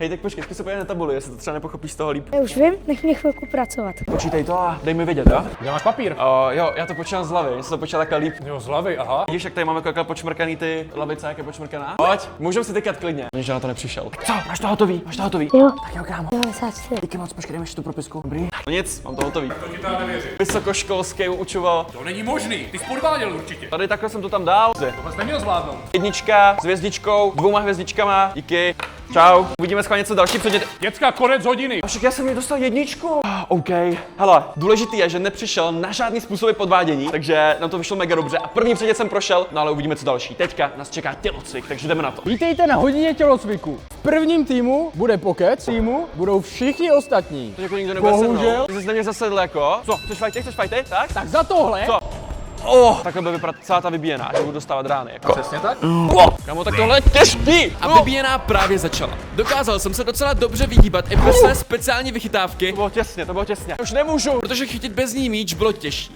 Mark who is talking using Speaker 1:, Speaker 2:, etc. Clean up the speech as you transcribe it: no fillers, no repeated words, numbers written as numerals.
Speaker 1: Hej, tak počkej, se pojď na tabuli, jestli to třeba nepochopíš z toho líp.
Speaker 2: Já už vím, nech mě chvilku pracovat.
Speaker 1: Počítej to a dej mi vědět, jo?
Speaker 3: Kde máš papír?
Speaker 1: Jo, já to počítám z hlavy, jestli to počítá takhle líp.
Speaker 3: Jo, z hlavy, aha.
Speaker 1: Vidíš, jak tady máme takhle počmrkaný ty lavice, jak je počmrkaná? Pojď, můžeme si tykat klidně. Že na to nepřišel. Co, máš to hotový? Máš to hotový?
Speaker 2: Jo.
Speaker 1: Tak jo, kámo.
Speaker 2: 94.
Speaker 1: Díky moc, počkej, dejme ještě tu propisku. Dobrý. No nic, mám to hotový.
Speaker 3: To ti teda nevěřím.
Speaker 1: Vysokoškolské učivo.
Speaker 3: To není možný, ty jsi podváděl určitě.
Speaker 1: Tady takhle jsem to tam dal.
Speaker 3: Tohle jsi neměl zvládnout.
Speaker 1: Jednička s hvězdičkou, 2 hvězdičkama. Díky. Čau. Uvidíme schválně něco další, co
Speaker 3: Děcka, konec hodiny.
Speaker 1: A však já jsem mi dostal jedničku. OK. Hele, důležitý je, že nepřišel na žádný způsoby podvádění, takže nám to vyšlo mega dobře. A první předmět jsem prošel, no ale uvidíme co další. Teďka nás čeká tělocvik, takže jdeme na to.
Speaker 4: Vítejte na hodině tělocviku. V prvním týmu bude pokec, v týmu budou všichni ostatní.
Speaker 1: To jako nikdo nebude se
Speaker 4: Bohužel.
Speaker 1: mnou. Ty jsi na mě zasedl jako. Co, chceš fajty, tak?
Speaker 4: Tak za tohle
Speaker 1: Co? Takhle bude vypadat celá ta vybíjená, že budu dostávat rány, jako.
Speaker 3: Přesně tak?
Speaker 1: Kamo, tak tohle je těžký!
Speaker 5: A vybíjená právě začala. Dokázal jsem se docela dobře vyhýbat i bez své speciální vychytávky,
Speaker 1: To bylo těsně. Už nemůžu.
Speaker 5: protože chytit bez ní míč bylo těžší.